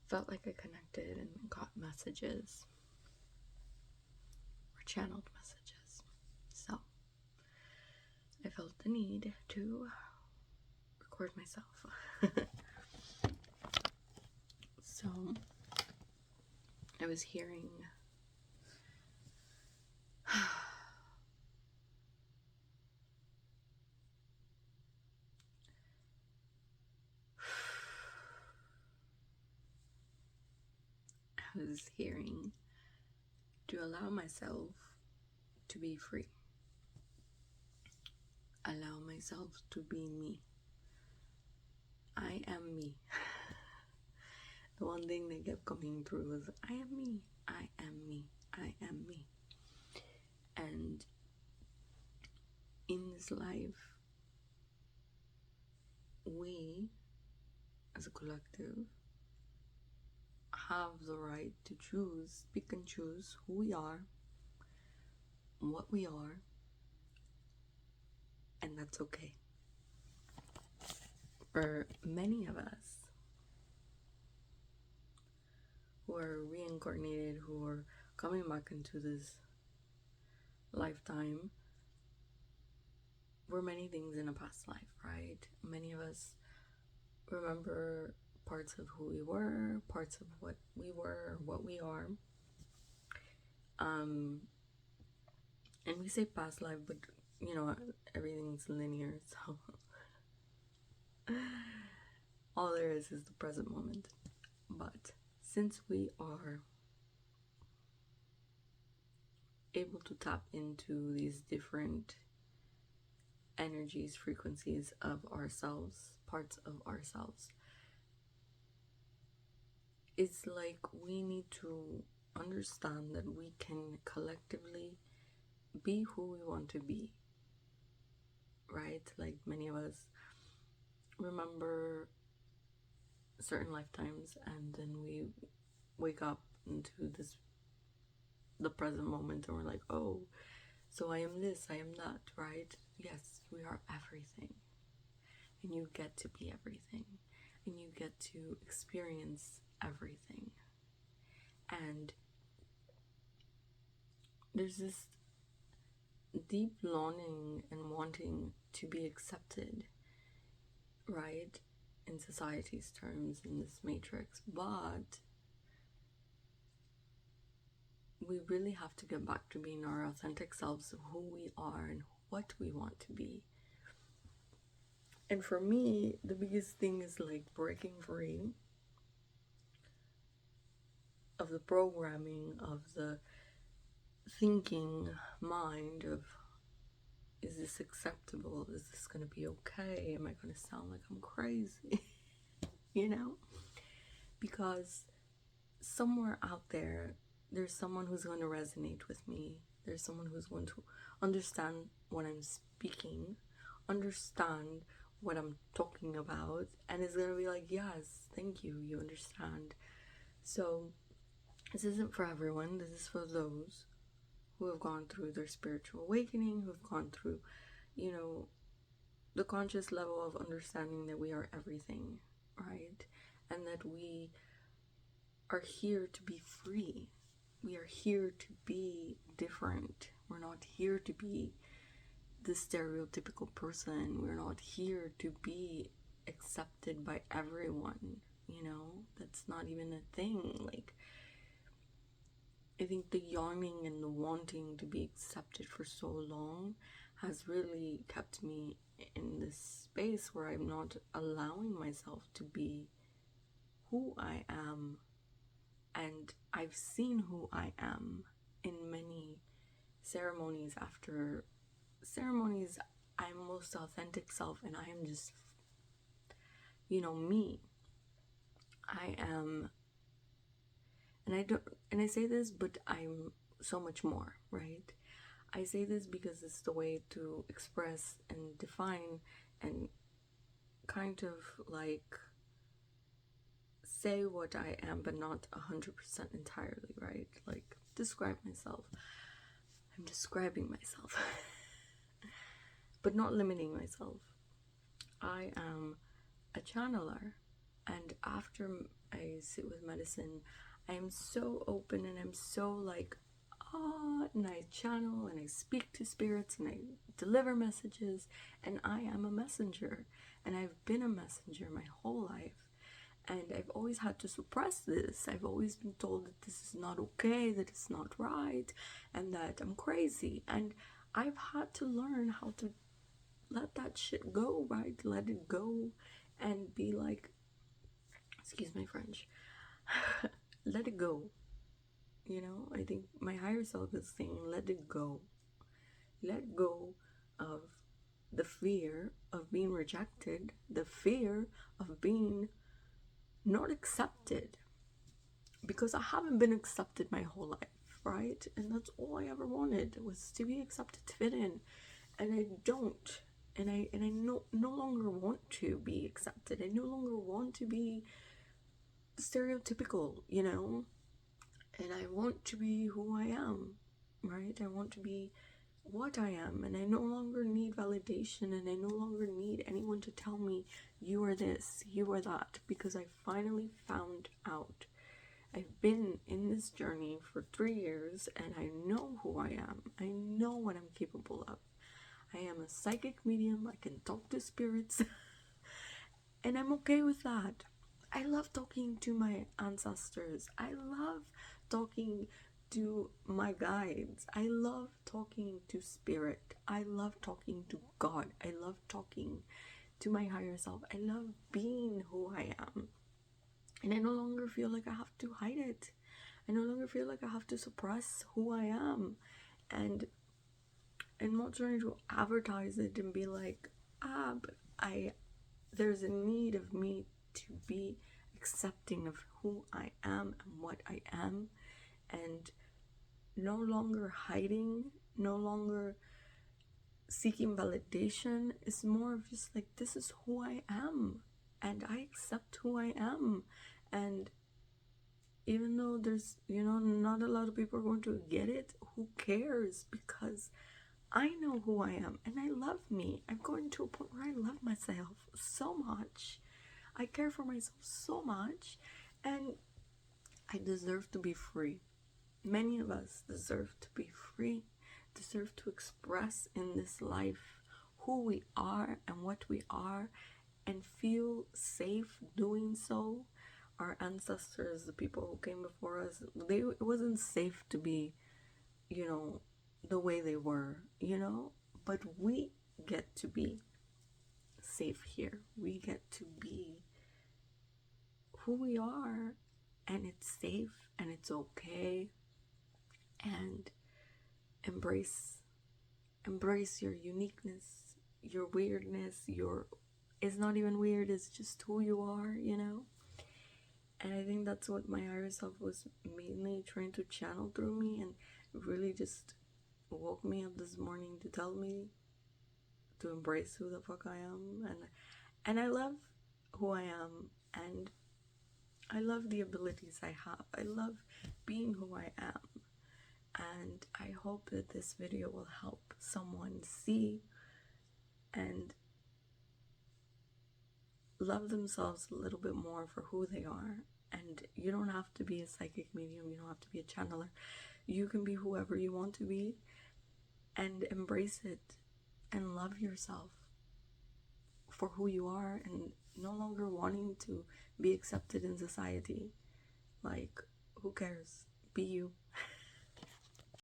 felt like I connected and got messages or channeled messages. So I felt the need to record myself. So I was hearing to allow myself to be free. Allow myself to be me. I am me. The one thing that kept coming through was, I am me. I am me. I am me. And in this life, we, as a collective, have the right to choose, pick and choose who we are, what we are, and that's okay. For many of us who are reincarnated, who are coming back into this lifetime, we're many things in a past life, right? Many of us remember parts of who we were, parts of what we were, what we are. And we say past life, but you know, everything's linear, so all there is the present moment. But since we are able to tap into these different energies, frequencies of ourselves, parts of ourselves, it's like we need to understand that we can collectively be who we want to be, right? Like many of us remember certain lifetimes, and then we wake up into the present moment, and we're like, oh, so I am this, I am that, right? Yes, we are everything, and you get to be everything, and you get to experience everything. And there's this deep longing and wanting to be accepted, right, in society's terms, in this matrix, but we really have to get back to being our authentic selves, who we are and what we want to be. And for me, the biggest thing is like breaking free of the programming, of the thinking mind of, is this acceptable? Is this going to be okay? Am I going to sound like I'm crazy? You know? Because somewhere out there, there's someone who's going to resonate with me. There's someone who's going to understand what I'm speaking, understand what I'm talking about, and is going to be like, yes, thank you, you understand. So this isn't for everyone. This is for those who have gone through their spiritual awakening, who have gone through, you know, the conscious level of understanding that we are everything, right? And that we are here to be free. We are here to be different. We're not here to be the stereotypical person. We're not here to be accepted by everyone, you know? That's not even a thing. Like, I think the yearning and the wanting to be accepted for so long has really kept me in this space where I'm not allowing myself to be who I am. And I've seen who I am in many ceremonies. After ceremonies, I'm most authentic self, and I am just, you know, me. I am, and I say this, but I'm so much more, right? I say this because it's the way to express and define and kind of like say what I am, but not 100% entirely, right? Like describe myself. I'm describing myself, but not limiting myself. I am a channeler, and after I sit with medicine, I am so open and I'm so like, and I channel and I speak to spirits and I deliver messages, and I am a messenger, and I've been a messenger my whole life. And I've always had to suppress this. I've always been told that this is not okay, that it's not right, and that I'm crazy. And I've had to learn how to let that shit go, right? Let it go and be like, excuse my French, let it go. You know, I think my higher self is saying, let it go. Let go of the fear of being rejected, the fear of being not accepted, because I haven't been accepted my whole life, right? And that's all I ever wanted, was to be accepted, to fit in, and I don't. And I no longer want to be accepted. I no longer want to be stereotypical, you know? And I want to be who I am, right? I want to be what I am, and I no longer need validation, and I no longer need anyone to tell me you are this, you are that, because I finally found out. I've been in this journey for 3 years, and I know who I am. I know what I'm capable of. I am a psychic medium. I can talk to spirits, and I'm okay with that. I love talking to my ancestors. I love talking to my guides. I love talking to spirit. I love talking to God. I love talking to my higher self. I love being who I am. And I no longer feel like I have to hide it. I no longer feel like I have to suppress who I am. And I'm not trying to advertise it and be like, but there's a need of me to be accepting of who I am and what I am, and no longer hiding, no longer seeking validation. It's more of just like, this is who I am, and I accept who I am. And even though there's, not a lot of people are going to get it, who cares? Because I know who I am, and I love me. I'm going to a point where I love myself so much. I care for myself so much, and I deserve to be free. Many of us deserve to be free, deserve to express in this life who we are and what we are, and feel safe doing so. Our ancestors, the people who came before us, it wasn't safe to be, the way they were, but we get to be safe here. We get to be who we are, and it's safe and it's okay. And embrace your uniqueness, your weirdness. It's not even weird, it's just who you are. And I think that's what my higher self was mainly trying to channel through me, and really just woke me up this morning to tell me to embrace who the fuck I am. And I love who I am, and I love the abilities I have. I love being who I am. And I hope that this video will help someone see and love themselves a little bit more for who they are. And you don't have to be a psychic medium, you don't have to be a channeler. You can be whoever you want to be, and embrace it and love yourself for who you are, and no longer wanting to be accepted in society. Like, who cares? Be you.